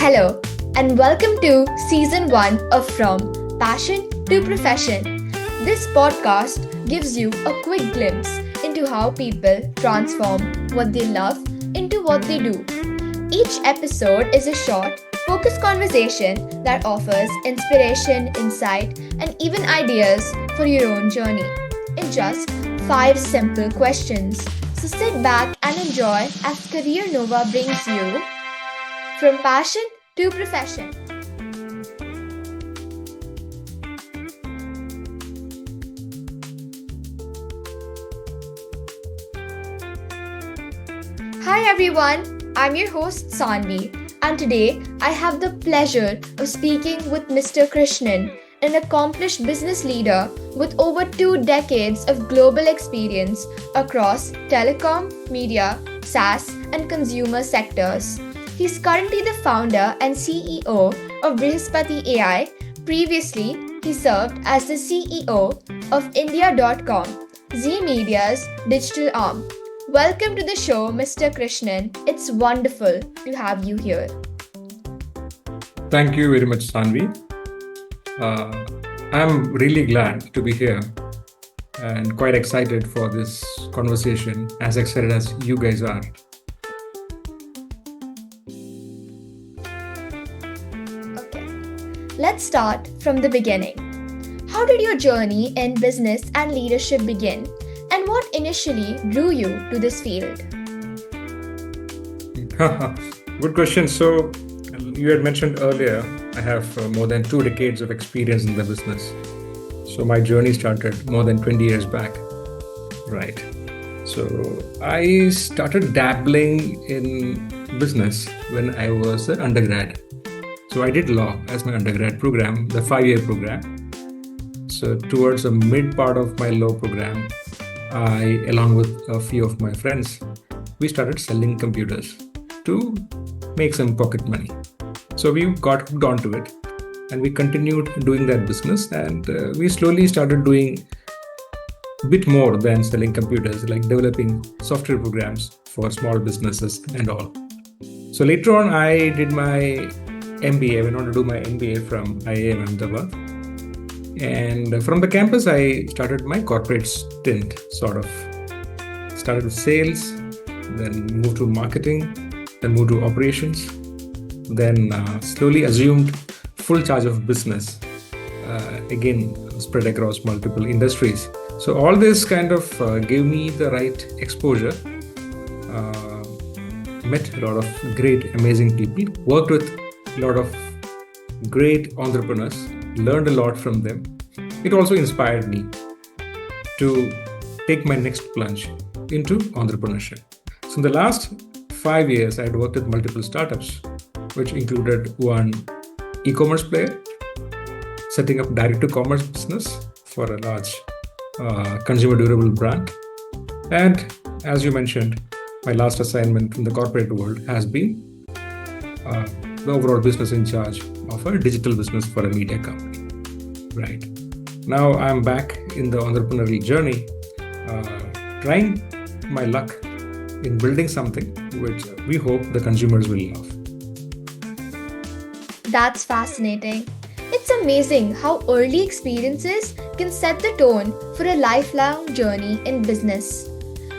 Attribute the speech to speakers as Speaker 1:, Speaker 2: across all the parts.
Speaker 1: Hello, and welcome to Season 1 of From Passion to Profession. This podcast gives you a quick glimpse into how people transform what they love into what they do. Each episode is a short, focused conversation that offers inspiration, insight, and even ideas for your own journey in just 5 simple questions. So sit back and enjoy as Career Nova brings you From Passion to Profession. Hi everyone, I'm your host Saanvi, and today I have the pleasure of speaking with Mr. Krishnan, an accomplished business leader with over 2 decades of global experience across telecom, media, SaaS, and consumer sectors. He's currently the founder and CEO of Brihaspati AI. Previously, he served as the CEO of India.com, Z Media's digital arm. Welcome to the show, Mr. Krishnan. It's wonderful to have you here.
Speaker 2: Thank you very much, Saanvi. I'm really glad to be here and quite excited for this conversation, as excited as you guys are.
Speaker 1: Okay, let's start from the beginning. How did your journey in business and leadership begin? And what initially drew you to this field?
Speaker 2: Good question. So, you had mentioned earlier, I have more than 2 decades of experience in the business. So, my journey started more than 20 years back. Right. So, I started dabbling in business when I was an undergrad. So, I did law as my undergrad program, the 5-year program. So, towards the mid part of my law program, I, along with a few of my friends, we started selling computers to make some pocket money. So we got hooked onto it and we continued doing that business, and we slowly started doing a bit more than selling computers, like developing software programs for small businesses and all. So later on, I did my MBA. I went on to do my MBA from IIM Ahmedabad. And from the campus, I started my corporate stint, sort of. Started with sales, then moved to marketing, then moved to operations, then slowly assumed full charge of business, again, spread across multiple industries. So all this kind of gave me the right exposure, met a lot of great, amazing people, worked with a lot of great entrepreneurs, learned a lot from them. It also inspired me to take my next plunge into entrepreneurship. So in the last 5 years, I had worked with multiple startups, which included one e-commerce player, setting up direct-to-commerce business for a large consumer durable brand. And as you mentioned, my last assignment in the corporate world has been the overall business in charge of a digital business for a media company. Right. Now I'm back in the entrepreneurial journey, trying my luck in building something which we hope the consumers will love.
Speaker 1: That's fascinating. It's amazing how early experiences can set the tone for a lifelong journey in business.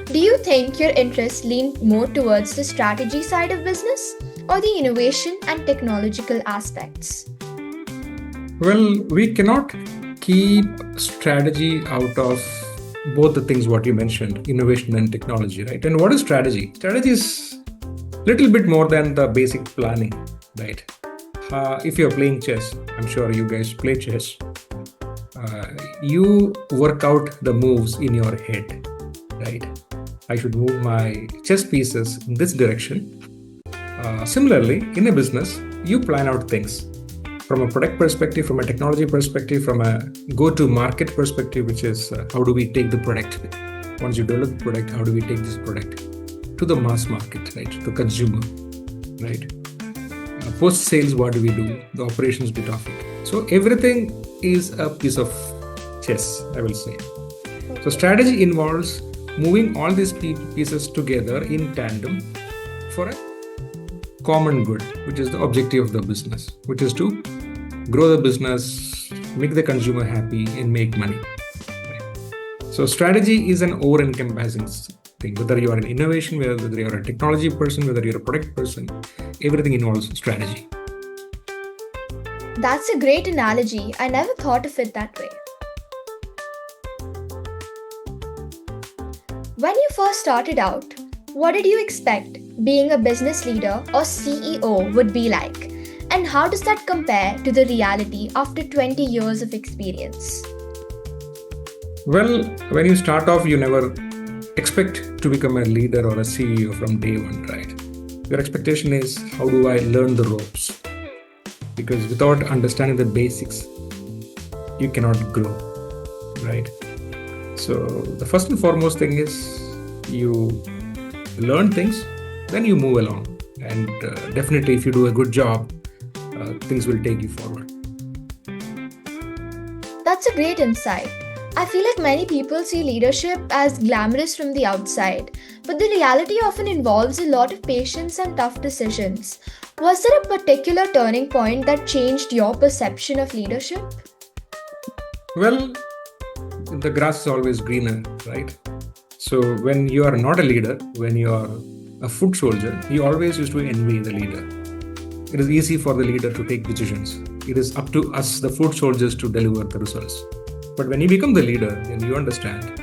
Speaker 1: Do you think your interests lean more towards the strategy side of business or the innovation and technological aspects?
Speaker 2: Well, we cannot keep strategy out of both the things what you mentioned, innovation and technology, right? And what is strategy? Strategy is a little bit more than the basic planning, right? If you're playing chess, I'm sure you guys play chess, you work out the moves in your head, right? I should move my chess pieces in this direction. Similarly, in a business, you plan out things from a product perspective, from a technology perspective, from a go-to-market perspective, which is how do we take the product? Once you develop the product, how do we take this product to the mass market, right? To consumer, right? Post-sales, what do we do? The operations bit of it. So everything is a piece of chess, I will say. So strategy involves moving all these pieces together in tandem for a common good, which is the objective of the business, which is to grow the business, make the consumer happy, and make money. So strategy is an over-encompassing thing. Whether you are an innovation, whether you are a technology person, whether you're a product person, everything involves strategy.
Speaker 1: That's a great analogy. I never thought of it that way. When you first started out, what did you expect being a business leader or CEO would be like? And how does that compare to the reality after 20 years of experience?
Speaker 2: Well, when you start off, you never expect to become a leader or a CEO from day one, right? Your expectation is, how do I learn the ropes? Because without understanding the basics, you cannot grow, right? So the first and foremost thing is you learn things, then you move along. And definitely if you do a good job, things will take you forward.
Speaker 1: That's a great insight. I feel like many people see leadership as glamorous from the outside, but the reality often involves a lot of patience and tough decisions. Was there a particular turning point that changed your perception of leadership?
Speaker 2: Well, the grass is always greener, right? So when you are not a leader, when you are a foot soldier, you always used to envy the leader. It is easy for the leader to take decisions. It is up to us, the foot soldiers, to deliver the results. But when you become the leader, then you understand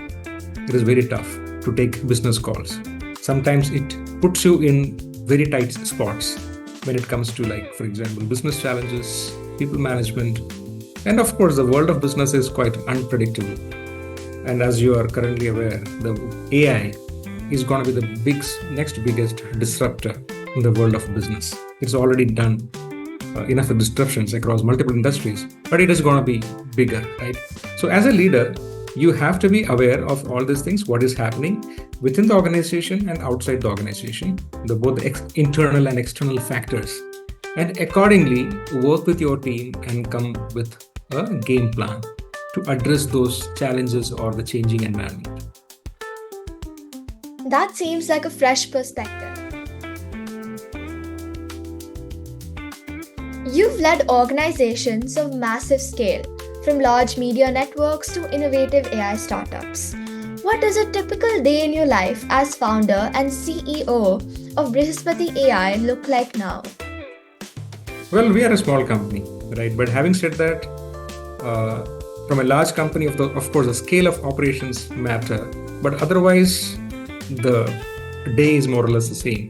Speaker 2: it is very tough to take business calls. Sometimes it puts you in very tight spots when it comes to, like, for example, business challenges, people management. And of course, the world of business is quite unpredictable. And as you are currently aware, the AI is going to be the next biggest disruptor in the world of business. It's already done enough of disruptions across multiple industries, but it is going to be bigger, right? So as a leader, you have to be aware of all these things, what is happening within the organization and outside the organization, both the internal and external factors, and accordingly work with your team and come with a game plan to address those challenges or the changing environment.
Speaker 1: That seems like a fresh perspective. You've led organizations of massive scale, from large media networks to innovative AI startups. What does a typical day in your life as founder and CEO of Brihaspati AI look like now?
Speaker 2: Well, we are a small company, right? But having said that, from a large company, of course, the scale of operations matter. But otherwise, the day is more or less the same.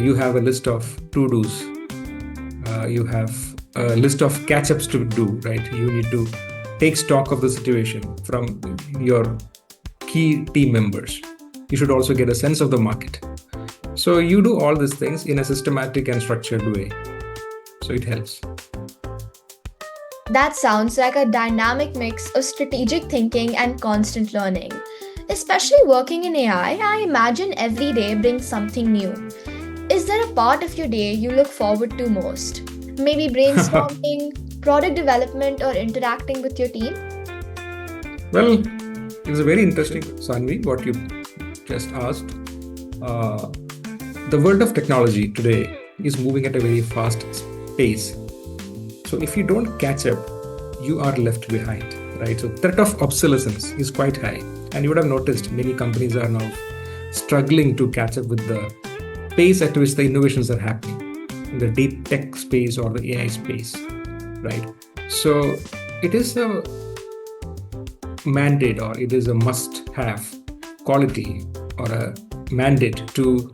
Speaker 2: You have a list of to-dos. You have a list of catch-ups to do, right? You need to take stock of the situation from your key team members. You should also get a sense of the market. So you do all these things in a systematic and structured way. So it helps.
Speaker 1: That sounds like a dynamic mix of strategic thinking and constant learning. Especially working in AI, I imagine every day brings something new. Is there a part of your day you look forward to most? Maybe brainstorming, product development, or interacting with your team?
Speaker 2: Well, it's a very interesting, Saanvi, what you just asked. The world of technology today is moving at a very fast pace. So if you don't catch up, you are left behind, right? So threat of obsolescence is quite high. And you would have noticed many companies are now struggling to catch up with the pace at which the innovations are happening in the deep tech space or the AI space, right? So it is a mandate, or it is a must-have quality or a mandate to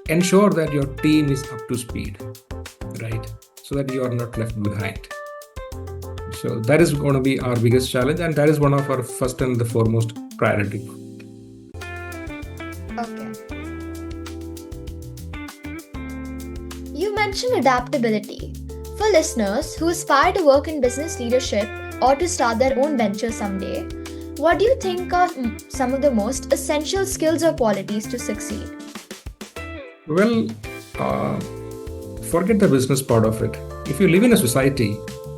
Speaker 2: ensure that your team is up to speed, right? So that you are not left behind. So that is going to be our biggest challenge, and that is one of our first and the foremost priority.
Speaker 1: Okay. You mentioned adaptability. For listeners who aspire to work in business leadership or to start their own venture someday, what do you think are some of the most essential skills or qualities to succeed?
Speaker 2: Well, forget the business part of it. If you live in a society,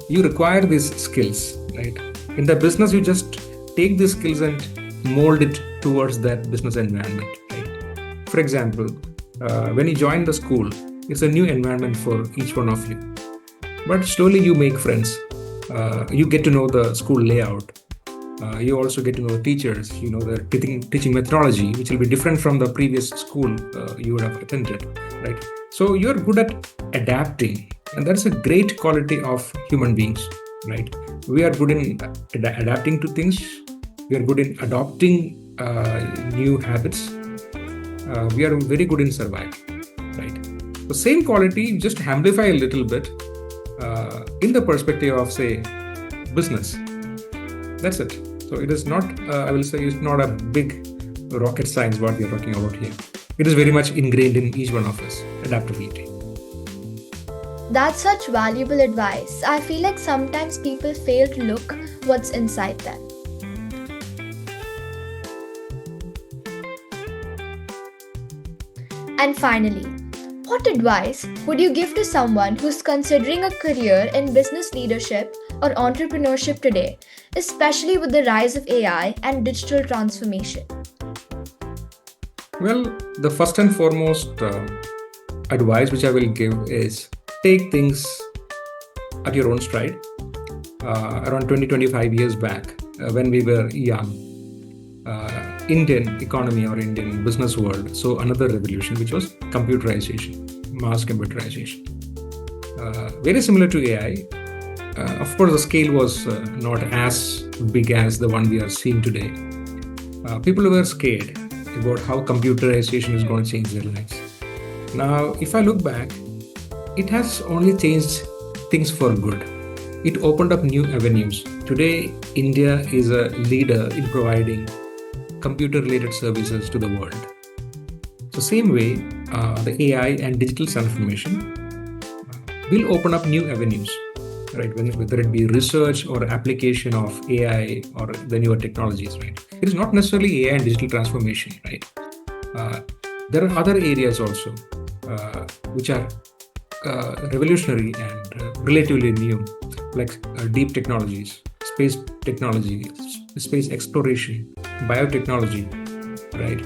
Speaker 2: you require these skills, right? In the business, you just take these skills and mold it towards that business environment, right? For example, When you join the school, it's a new environment for each one of you. But slowly you make friends. You get to know the school layout. You also get to know the teachers, the teaching methodology, which will be different from the previous school you would have attended, right? So you're good at adapting, and that's a great quality of human beings, right? We are good in adapting to things. We are good in adopting new habits. We are very good in surviving, right? The same quality, just amplify a little bit in the perspective of, say, business. That's it. So it is not, I will say, it's not a big rocket science what we are talking about here. It is very much ingrained in each one of us, adaptability.
Speaker 1: That's such valuable advice. I feel like sometimes people fail to look what's inside them. And finally, what advice would you give to someone who's considering a career in business leadership or entrepreneurship today, especially with the rise of AI and digital transformation?
Speaker 2: Well, the first and foremost advice which I will give is take things at your own stride. Around 20-25 years back, when we were young, Indian economy or Indian business world saw another revolution, which was computerization, mass computerization. Very similar to AI. Of course, the scale was not as big as the one we are seeing today. People were scared about how computerization is going to change their lives. Now, if I look back, it has only changed things for good. It opened up new avenues. Today, India is a leader in providing computer-related services to the world. So same way, the AI and digital transformation will open up new avenues, right? Whether it be research or application of AI or the newer technologies, right? It is not necessarily AI and digital transformation, right? There are other areas also which are revolutionary and relatively new, like deep technologies, space technology, space exploration, biotechnology, right?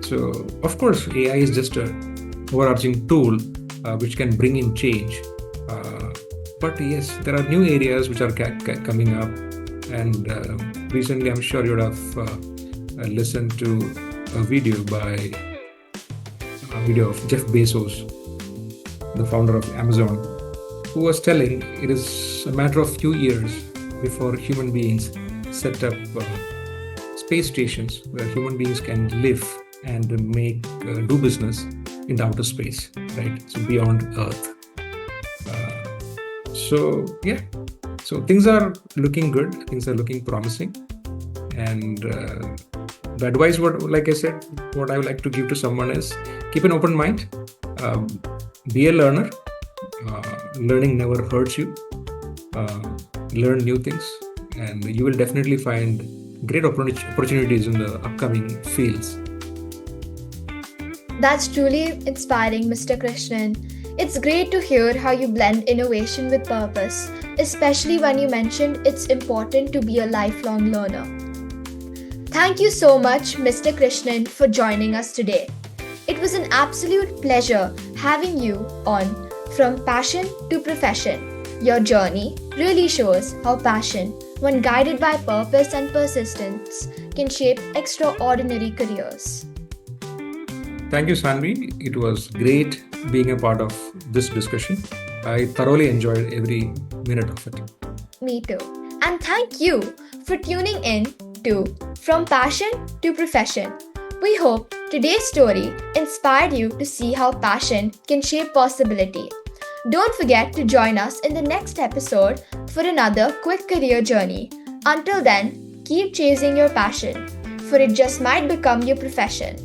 Speaker 2: So, of course, AI is just an overarching tool which can bring in change. But yes, there are new areas which are coming up. And recently, I'm sure you would have listened to a video of Jeff Bezos, the founder of Amazon, who was telling it is a matter of few years before human beings set up space stations where human beings can live and do business in the outer space, right? So beyond Earth. So things are looking good. Things are looking promising. And the advice, like I said, what I would like to give to someone is keep an open mind. Be a learner. Learning never hurts you. Learn new things, and you will definitely find great opportunities in the upcoming fields.
Speaker 1: That's truly inspiring, Mr. Krishnan. It's great to hear how you blend innovation with purpose, especially when you mentioned it's important to be a lifelong learner. Thank you so much, Mr. Krishnan, for joining us today. It was an absolute pleasure having you on From Passion to Profession. Your journey really shows how passion, when guided by purpose and persistence, can shape extraordinary careers.
Speaker 2: Thank you, Saanvi. It was great being a part of this discussion. I thoroughly enjoyed every minute of it.
Speaker 1: Me too. And thank you for tuning in to From Passion to Profession. We hope today's story inspired you to see how passion can shape possibility. Don't forget to join us in the next episode for another quick career journey. Until then, keep chasing your passion, for it just might become your profession.